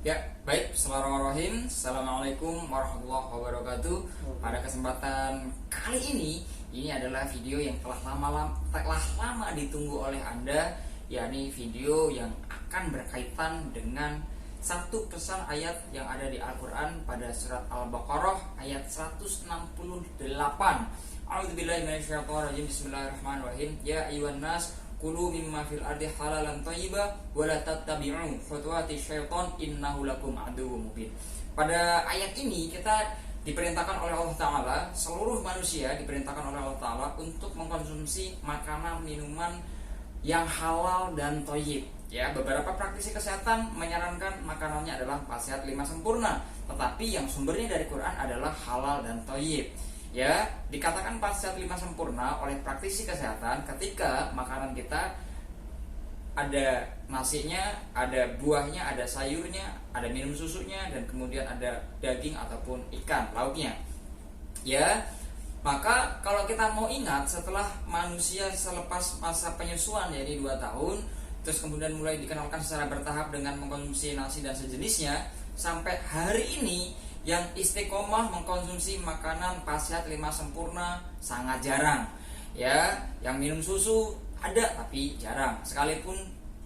Ya, baik. Bismillahirrahmanirrahim. Assalamualaikum warahmatullahi wabarakatuh. Pada kesempatan kali ini adalah video yang telah lama ditunggu oleh Anda, yakni video yang akan berkaitan dengan satu pesan ayat yang ada di Al-Quran pada surat Al-Baqarah ayat 168. A'udzubillahi minasyaitonirrajim. Bismillahirrahmanirrahim. Ya ayyuhan nas kulu mimma fil ardi halalan thayyiba wa la tattabi'u khutuwati syaiton innahu lakum aduwwum mubin. Pada ayat ini kita diperintahkan oleh Allah Ta'ala, seluruh manusia diperintahkan oleh Allah Ta'ala untuk mengkonsumsi makanan minuman yang halal dan thayyib. Ya, beberapa praktisi kesehatan menyarankan makanannya adalah 4 sehat 5 sempurna, tetapi yang sumbernya dari Quran adalah halal dan thayyib. Ya, dikatakan 4 sehat 5 sempurna oleh praktisi kesehatan ketika makanan kita ada nasinya, ada buahnya, ada sayurnya, ada minum susunya, dan kemudian ada daging ataupun ikan lauknya. Ya, maka kalau kita mau ingat, setelah manusia selepas masa penyusuan yaitu 2 tahun, terus kemudian mulai dikenalkan secara bertahap dengan mengkonsumsi nasi dan sejenisnya, sampai hari ini yang istiqomah mengkonsumsi makanan 4 sehat 5 sempurna sangat jarang. Ya, yang minum susu ada tapi jarang. Sekalipun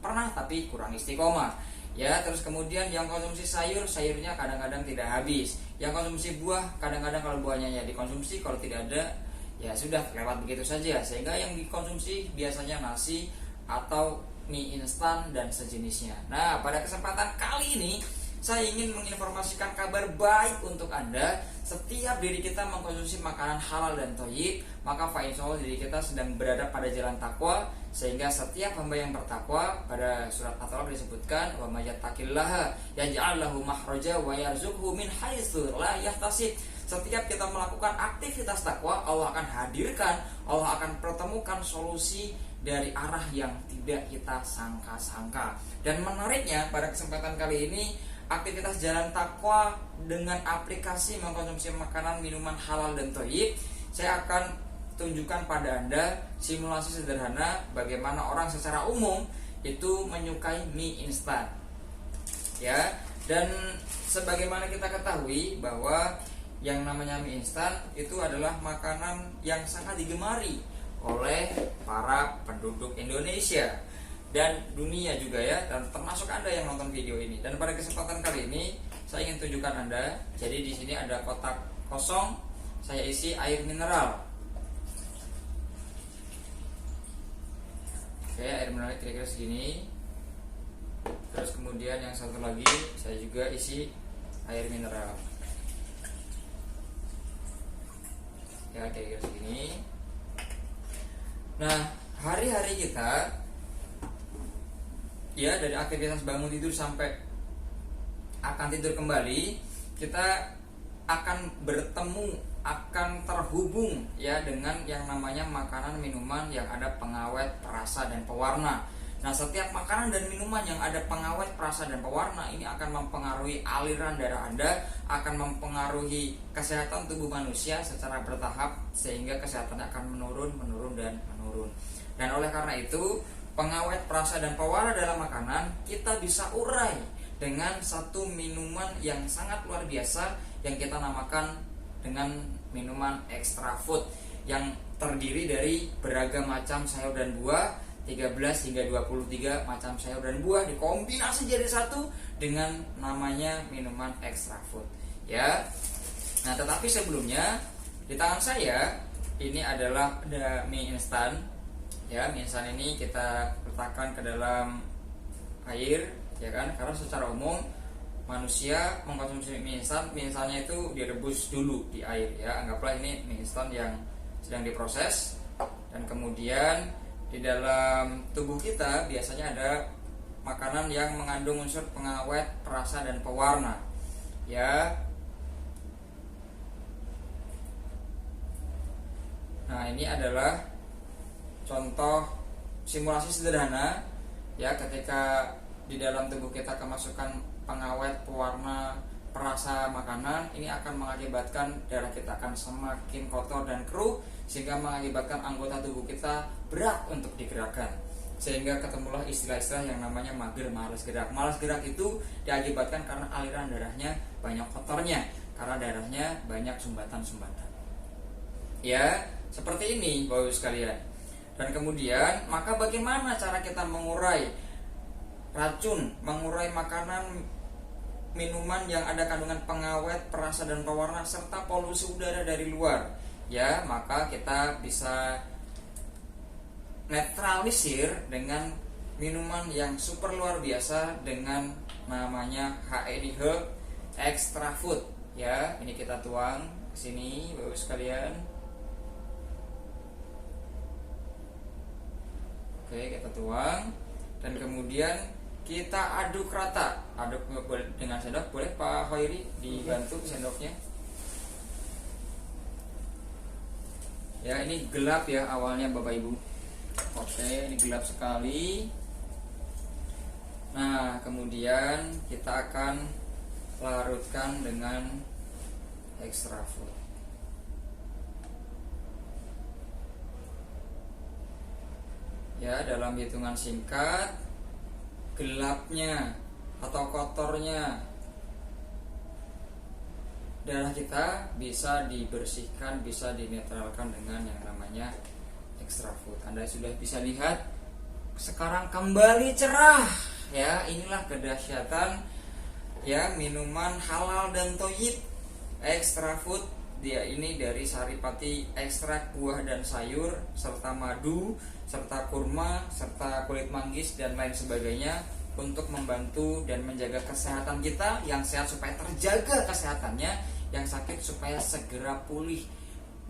pernah tapi kurang istiqomah. Ya, terus kemudian yang konsumsi sayurnya kadang-kadang tidak habis. Yang konsumsi buah kadang-kadang kalau buahnya ya dikonsumsi, kalau tidak ada ya sudah lewat begitu saja. Sehingga yang dikonsumsi biasanya nasi atau mie instan dan sejenisnya. Nah, pada kesempatan kali ini saya ingin menginformasikan kabar baik untuk Anda. Setiap diri kita mengkonsumsi makanan halal dan thayyib, maka insyaallah diri kita sedang berada pada jalan takwa. Sehingga setiap hamba yang bertakwa, pada surat At-Talaq disebutkan, wa may yattaqillaha yaj'al lahu makhraja wa yarzuqhu min haitsu la yahtasib. Setiap kita melakukan aktivitas takwa, Allah akan hadirkan, Allah akan pertemukan solusi dari arah yang tidak kita sangka-sangka. Dan menariknya, pada kesempatan kali ini aktivitas jalan takwa dengan aplikasi mengkonsumsi makanan minuman halal dan thayyib, saya akan tunjukkan pada Anda simulasi sederhana bagaimana orang secara umum itu menyukai mie instan. Ya, dan sebagaimana kita ketahui bahwa yang namanya mie instan itu adalah makanan yang sangat digemari oleh para penduduk Indonesia dan dunia juga ya, dan termasuk Anda yang nonton video ini. Dan pada kesempatan kali ini saya ingin tunjukkan Anda. Jadi di sini ada kotak kosong, saya isi air mineral. Oke, air mineral kira-kira segini. Terus kemudian yang satu lagi saya juga isi air mineral. Ya, kira-kira segini. Nah, hari-hari kita ya, dari aktivitas bangun tidur sampai akan tidur kembali, kita akan bertemu, akan terhubung ya dengan yang namanya makanan minuman yang ada pengawet, perasa dan pewarna. Nah, setiap makanan dan minuman yang ada pengawet, perasa dan pewarna ini akan mempengaruhi aliran darah Anda, akan mempengaruhi kesehatan tubuh manusia secara bertahap, sehingga kesehatannya akan menurun. Dan oleh karena itu, pengawet, perasa dan pewarna dalam makanan kita bisa urai dengan satu minuman yang sangat luar biasa yang kita namakan dengan minuman extra food, yang terdiri dari beragam macam sayur dan buah, 13 hingga 23 macam sayur dan buah dikombinasi jadi satu dengan namanya minuman extra food. Ya. Nah, tetapi sebelumnya di tangan saya ini adalah ada mie instan. Ya, mie instan ini kita letakkan ke dalam air, ya kan? Karena secara umum manusia mengkonsumsi mie instannya itu direbus dulu di air, ya. Anggaplah ini mie instan yang sedang diproses, dan kemudian di dalam tubuh kita biasanya ada makanan yang mengandung unsur pengawet, perasa dan pewarna. Ya. Nah, ini adalah contoh simulasi sederhana ya, ketika di dalam tubuh kita kemasukan pengawet, pewarna, perasa makanan, ini akan mengakibatkan darah kita akan semakin kotor dan keruh, sehingga mengakibatkan anggota tubuh kita berat untuk digerakkan. sehingga ketemulah istilah-istilah yang namanya mager, malas gerak. Malas gerak itu diakibatkan karena aliran darahnya banyak kotornya, karena darahnya banyak sumbatan-sumbatan. Ya, seperti ini Bapak Ibu sekalian. Dan kemudian, maka bagaimana cara kita mengurai racun, mengurai makanan, minuman yang ada kandungan pengawet, perasa dan pewarna serta polusi udara dari luar? Ya, maka kita bisa netralisir dengan minuman yang super luar biasa dengan namanya HNI Health Extra Food. Ya, ini kita tuang ke sini Bapak sekalian. Oke, kita tuang dan kemudian kita aduk rata. Aduk dengan sendok, boleh Pak Khairi dibantu sendoknya. Ya, ini gelap ya awalnya Bapak Ibu. Oke, ini gelap sekali. Nah, kemudian kita akan larutkan dengan extra food. Ya, dalam hitungan singkat, gelapnya atau kotornya darah kita bisa dibersihkan, bisa dinetralkan dengan yang namanya extra food. Anda sudah bisa lihat sekarang kembali cerah. Ya, inilah kedahsyatan ya minuman halal dan thayyib extra food. Dia ini dari saripati, ekstrak buah dan sayur serta madu, serta kurma, serta kulit manggis dan lain sebagainya untuk membantu dan menjaga kesehatan kita. Yang sehat supaya terjaga kesehatannya, yang sakit supaya segera pulih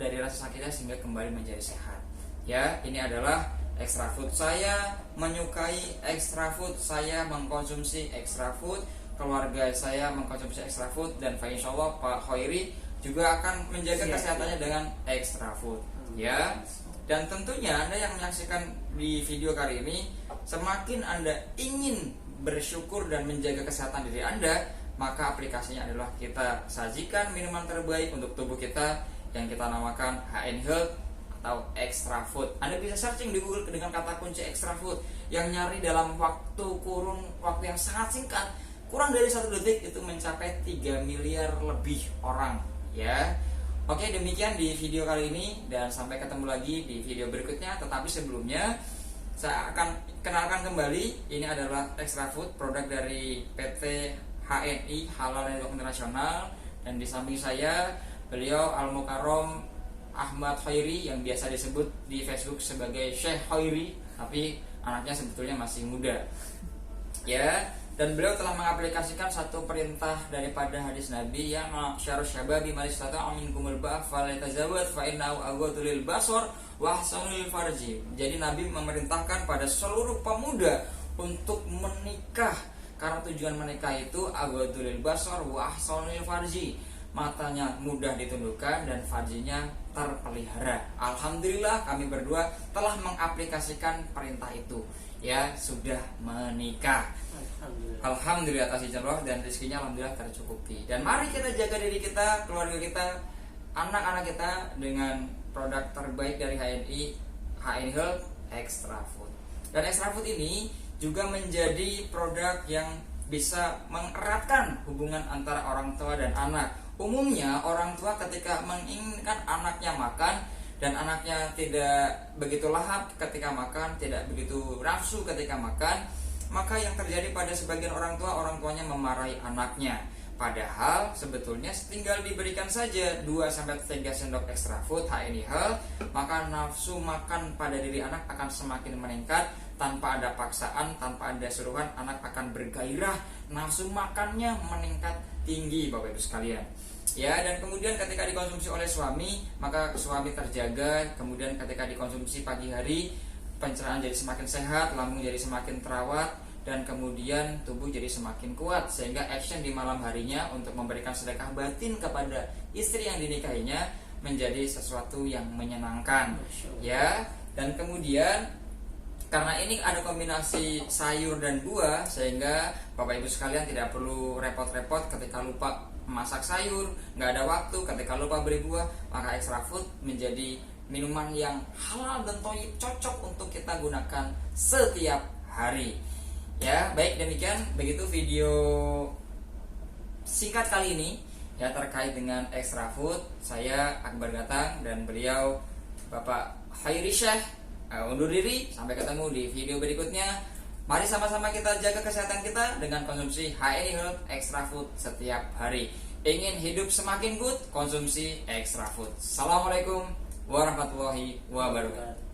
dari rasa sakitnya sehingga kembali menjadi sehat. Ya, ini adalah extra food. Saya menyukai extra food, saya mengkonsumsi extra food, keluarga saya mengkonsumsi extra food, dan insyaallah Pak Khairi juga akan menjaga kesehatannya dengan extra food. Ya, dan tentunya Anda yang menyaksikan di video kali ini, semakin Anda ingin bersyukur dan menjaga kesehatan diri Anda, maka aplikasinya adalah kita sajikan minuman terbaik untuk tubuh kita yang kita namakan HN Health atau extra food. Anda bisa searching di Google dengan kata kunci extra food, yang nyari dalam kurun waktu yang sangat singkat, kurang dari 1 detik itu mencapai 3 miliar lebih orang. Ya, oke, demikian di video kali ini dan sampai ketemu lagi di video berikutnya. Tetapi sebelumnya saya akan kenalkan kembali, ini adalah extra food, produk dari PT HNI Halal Network Internasional, dan di samping saya beliau Al Mukarrom Ahmad Khairi yang biasa disebut di Facebook sebagai Syekh Khairi, tapi anaknya sebetulnya masih muda. Ya, dan beliau telah mengaplikasikan satu perintah daripada hadis Nabi yang syarus syababi malistata aminkumul ba'ah falyatazawwad fa innahu aghaddu lil basar wa ahsanul farji. Jadi Nabi memerintahkan pada seluruh pemuda untuk menikah karena tujuan menikah itu aghaddu lil basar wa ahsanul farji. Matanya mudah ditundukkan dan farjinya terpelihara. Alhamdulillah kami berdua telah mengaplikasikan perintah itu. Ya, sudah menikah. Alhamdulillah atas izin Allah dan rezekinya alhamdulillah tercukupi. Dan mari kita jaga diri kita, keluarga kita, anak-anak kita dengan produk terbaik dari HNI Health Extra Food. Dan Extra Food ini juga menjadi produk yang bisa mengeratkan hubungan antara orang tua dan anak. Umumnya orang tua ketika menginginkan anaknya makan dan anaknya tidak begitu lahap ketika makan, tidak begitu nafsu ketika makan, maka yang terjadi pada sebagian orang tuanya memarahi anaknya. Padahal sebetulnya tinggal diberikan saja 2-3 sendok extra food HNI Health, maka nafsu makan pada diri anak akan semakin meningkat. Tanpa ada paksaan, tanpa ada suruhan, anak akan bergairah, nafsu makannya meningkat tinggi Bapak Ibu sekalian. Ya, dan kemudian ketika dikonsumsi oleh suami, maka suami terjaga. Kemudian ketika dikonsumsi pagi hari, pencernaan jadi semakin sehat, lambung jadi semakin terawat, dan kemudian tubuh jadi semakin kuat, sehingga action di malam harinya untuk memberikan sedekah batin kepada istri yang dinikahinya menjadi sesuatu yang menyenangkan. Ya, dan kemudian karena ini ada kombinasi sayur dan buah, sehingga Bapak Ibu sekalian tidak perlu repot-repot ketika lupa masak sayur, nggak ada waktu, ketika lupa beli buah, maka extra food menjadi minuman yang halal dan thayyib, cocok untuk kita gunakan setiap hari. Ya, baik, demikian begitu video singkat kali ini ya terkait dengan extra food. Saya Akbar Gatang dan beliau Bapak Khairi Syekh undur diri. Sampai ketemu di video berikutnya. Mari sama-sama kita jaga kesehatan kita dengan konsumsi HNI Health Extra Food setiap hari. Ingin hidup semakin good, konsumsi extra food. Assalamualaikum warahmatullahi wabarakatuh.